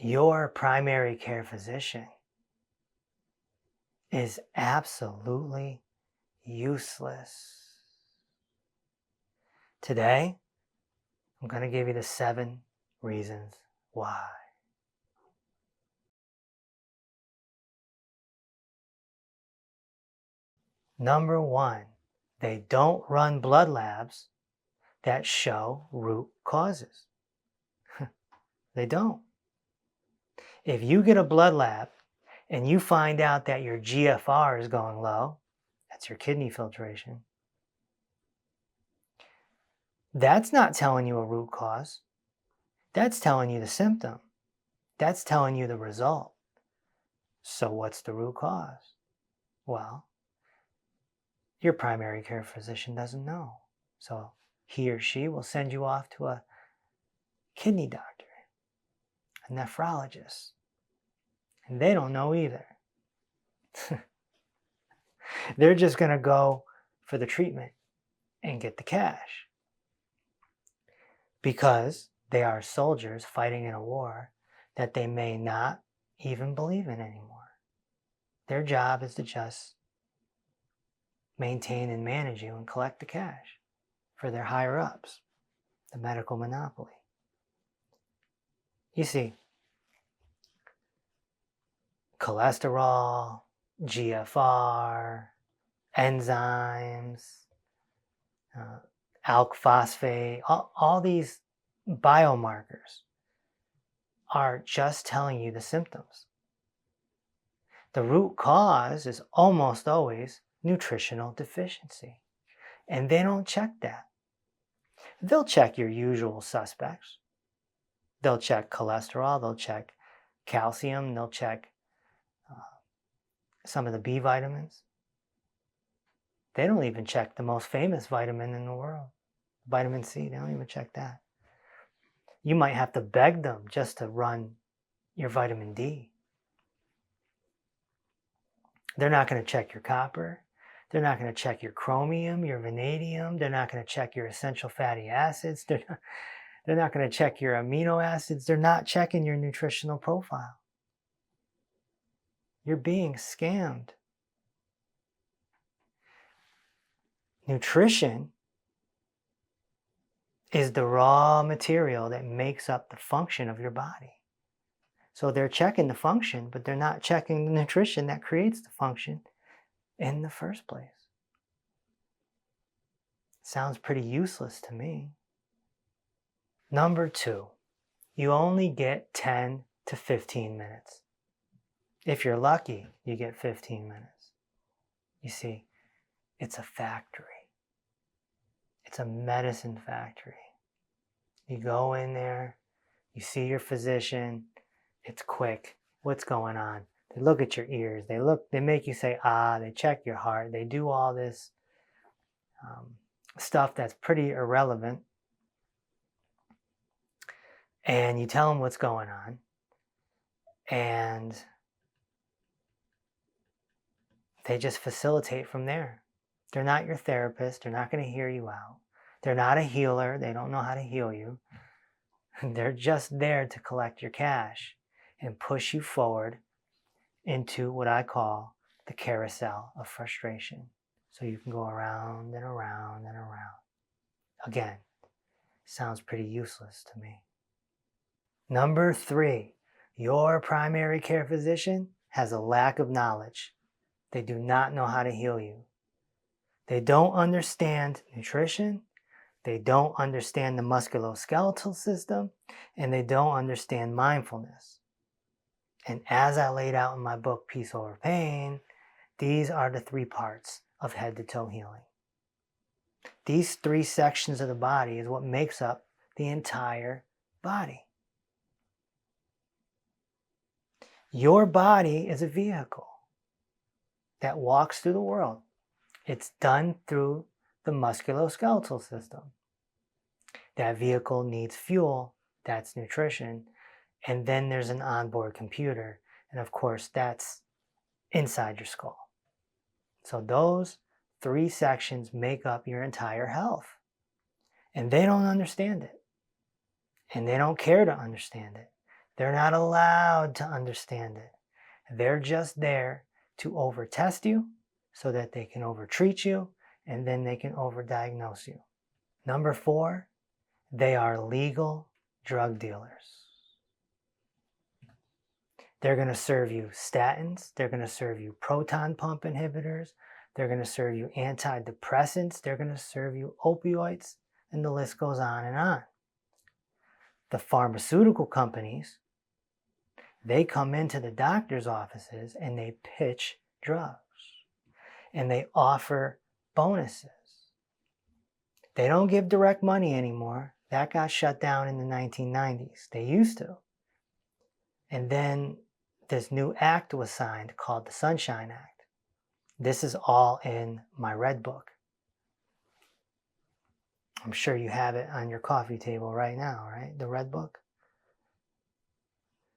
Your primary care physician is absolutely useless. Today, I'm going to give you the 7 reasons why. Number 1, they don't run blood labs that show root causes. They don't. If you get a blood lab and you find out that your GFR is going low, that's your kidney filtration, that's not telling you a root cause. That's telling you the symptom. That's telling you the result. So what's the root cause? Well, your primary care physician doesn't know. So he or she will send you off to a kidney doctor, a nephrologist, and they don't know either. They're just going to go for the treatment and get the cash because they are soldiers fighting in a war that they may not even believe in anymore. Their job is to just maintain and manage you and collect the cash for their higher ups, the medical monopoly. You see, cholesterol, GFR, enzymes, alk phosphate, all these biomarkers are just telling you the symptoms. The root cause is almost always nutritional deficiency, and they don't check that. They'll check your usual suspects. They'll check cholesterol, they'll check calcium, they'll check some of the B vitamins. They don't even check the most famous vitamin in the world, vitamin C. They don't even check that. You might have to beg them just to run your vitamin D. They're not going to check your copper. They're not going to check your chromium, your vanadium. They're not going to check your essential fatty acids. They're not going to check your amino acids. They're not checking your nutritional profile. You're being scammed. Nutrition is the raw material that makes up the function of your body. So they're checking the function, but they're not checking the nutrition that creates the function in the first place. Sounds pretty useless to me. Number 2, you only get 10 to 15 minutes. If you're lucky, you get 15 minutes. You see, it's a factory. It's a medicine factory. You go in there, you see your physician, it's quick. What's going on? They look at your ears, they make you say, they check your heart, they do all this stuff that's pretty irrelevant. And you tell them what's going on. And they just facilitate from there. They're not your therapist. They're not going to hear you out. They're not a healer. They don't know how to heal you. They're just there to collect your cash and push you forward into what I call the carousel of frustration. So you can go around and around and around. Again, sounds pretty useless to me. Number 3, your primary care physician has a lack of knowledge. They do not know how to heal you. They don't understand nutrition. They don't understand the musculoskeletal system, and they don't understand mindfulness. And as I laid out in my book, Peace Over Pain, these are the 3 parts of head to toe healing. These 3 sections of the body is what makes up the entire body. Your body is a vehicle that walks through the world. It's done through the musculoskeletal system. That vehicle needs fuel, that's nutrition, and then there's an onboard computer, and of course that's inside your skull. So those 3 sections make up your entire health, and they don't understand it, and they don't care to understand it. They're not allowed to understand it. They're just there to overtest you so that they can overtreat you and then they can overdiagnose you. Number 4, they are legal drug dealers. They're going to serve you statins. They're going to serve you proton pump inhibitors. They're going to serve you antidepressants. They're going to serve you opioids. And the list goes on and on. The pharmaceutical companies, they come into the doctor's offices and they pitch drugs. And they offer bonuses. They don't give direct money anymore. That got shut down in the 1990s. They used to. And then this new act was signed called the Sunshine Act. This is all in my red book. I'm sure you have it on your coffee table right now, right? The red book.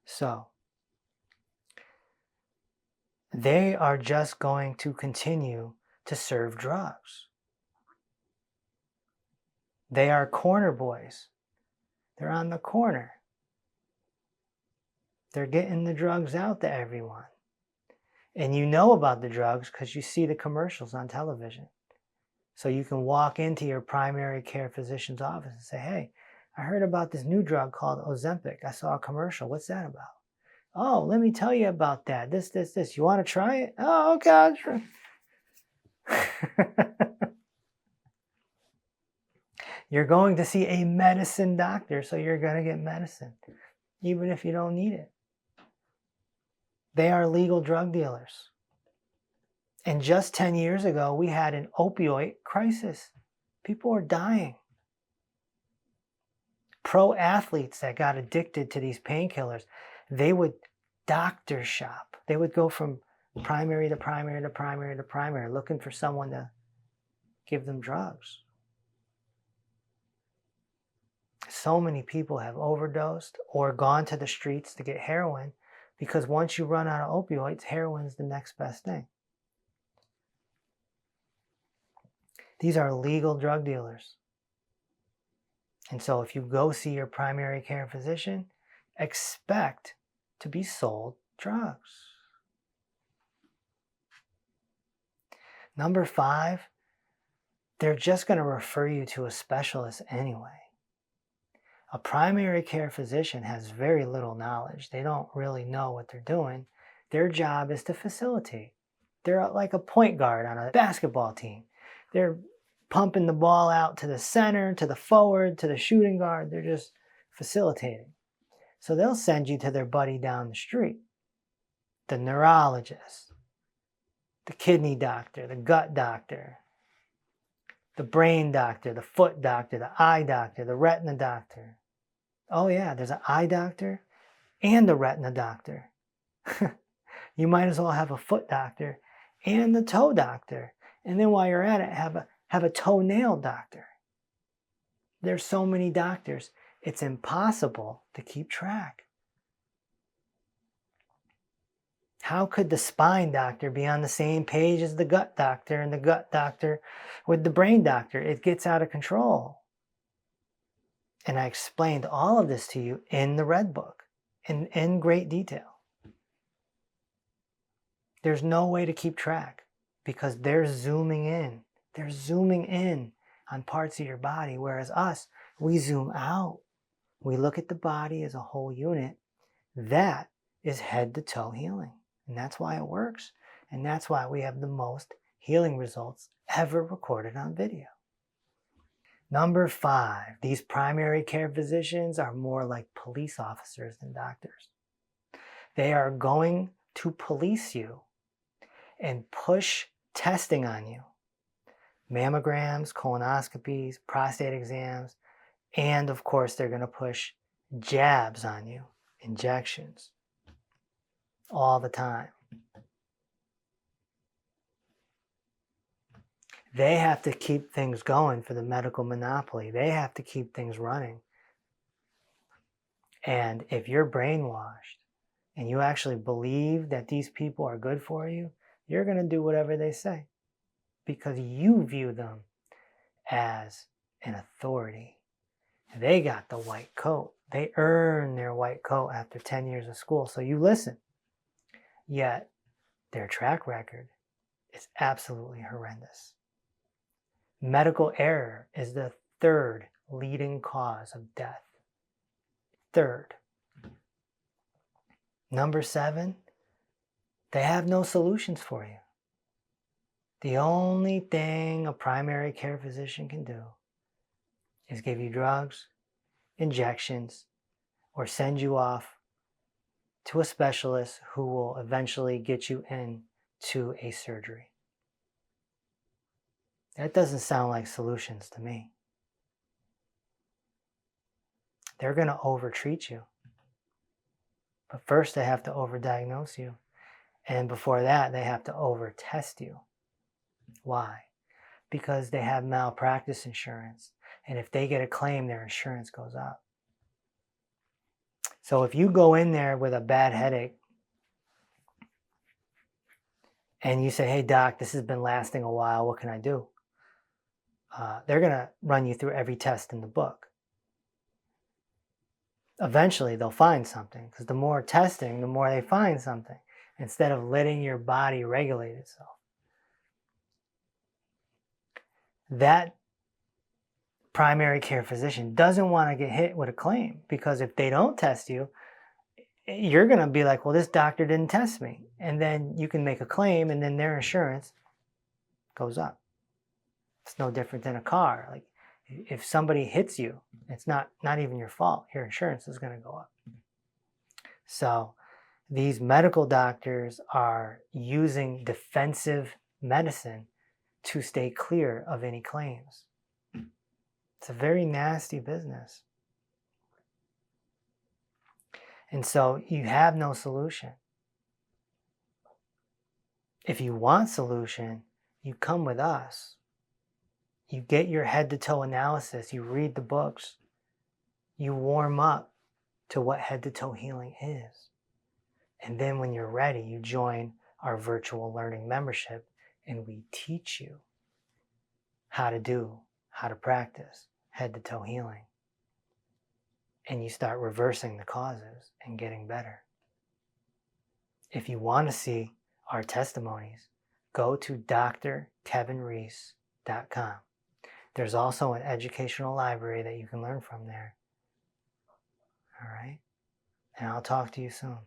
So, they are just going to continue to serve drugs. They are corner boys. They're on the corner. They're getting the drugs out to everyone. And you know about the drugs because you see the commercials on television. So you can walk into your primary care physician's office and say, hey, I heard about this new drug called Ozempic. I saw a commercial. What's that about? Oh, let me tell you about that. This. You want to try it? Oh, okay, I'll try. You're going to see a medicine doctor, so you're going to get medicine, even if you don't need it. They are legal drug dealers. And just 10 years ago, we had an opioid crisis. People were dying. Pro athletes that got addicted to these painkillers, they would doctor shop. They would go from primary to primary to primary to primary, looking for someone to give them drugs. So many people have overdosed or gone to the streets to get heroin because once you run out of opioids, heroin's the next best thing. These are legal drug dealers. And so if you go see your primary care physician, expect to be sold drugs. Number 5, they're just going to refer you to a specialist anyway. A primary care physician has very little knowledge. They don't really know what they're doing. Their job is to facilitate. They're like a point guard on a basketball team. They're pumping the ball out to the center, to the forward, to the shooting guard. They're just facilitating. So they'll send you to their buddy down the street, the neurologist, the kidney doctor, the gut doctor, the brain doctor, the foot doctor, the eye doctor, the retina doctor. Oh yeah, there's an eye doctor and a retina doctor. You might as well have a foot doctor and the toe doctor. And then while you're at it, have a toenail doctor. There's so many doctors, it's impossible to keep track. How could the spine doctor be on the same page as the gut doctor and the gut doctor with the brain doctor? It gets out of control. And I explained all of this to you in the Red Book in great detail. There's no way to keep track because they're zooming in. They're zooming in on parts of your body, whereas us, we zoom out. We look at the body as a whole unit. That is head to toe healing. And that's why it works. And that's why we have the most healing results ever recorded on video. Number 5, these primary care physicians are more like police officers than doctors. They are going to police you and push testing on you. Mammograms, colonoscopies, prostate exams, and of course they're going to push jabs on you, injections, all the time. They have to keep things going for the medical monopoly. They have to keep things running. And if you're brainwashed and you actually believe that these people are good for you, you're going to do whatever they say because you view them as an authority. They got the white coat. They earn their white coat after 10 years of school, so you listen. Yet, their track record is absolutely horrendous. Medical error is the third leading cause of death. Third. Number 7, they have no solutions for you. The only thing a primary care physician can do is give you drugs, injections, or send you off to a specialist who will eventually get you into a surgery. That doesn't sound like solutions to me. They're going to overtreat you. But first they have to overdiagnose you. And before that, they have to overtest you. Why? Because they have malpractice insurance. And if they get a claim, their insurance goes up. So if you go in there with a bad headache and you say, hey, doc, this has been lasting a while, what can I do? They're going to run you through every test in the book. Eventually, they'll find something, because the more testing, the more they find something, instead of letting your body regulate itself. That primary care physician doesn't want to get hit with a claim, because if they don't test you, you're going to be like, well, this doctor didn't test me. And then you can make a claim, and then their insurance goes up. It's no different than a car. Like, if somebody hits you, it's not even your fault. Your insurance is going to go up. So these medical doctors are using defensive medicine to stay clear of any claims. It's a very nasty business. And so you have no solution. If you want solution, you come with us. You get your head-to-toe analysis. You read the books. You warm up to what head-to-toe healing is. And then when you're ready, you join our virtual learning membership, and we teach you how to practice head-to-toe healing. And you start reversing the causes and getting better. If you want to see our testimonies, go to drkevinreese.com. There's also an educational library that you can learn from there. All right? And I'll talk to you soon.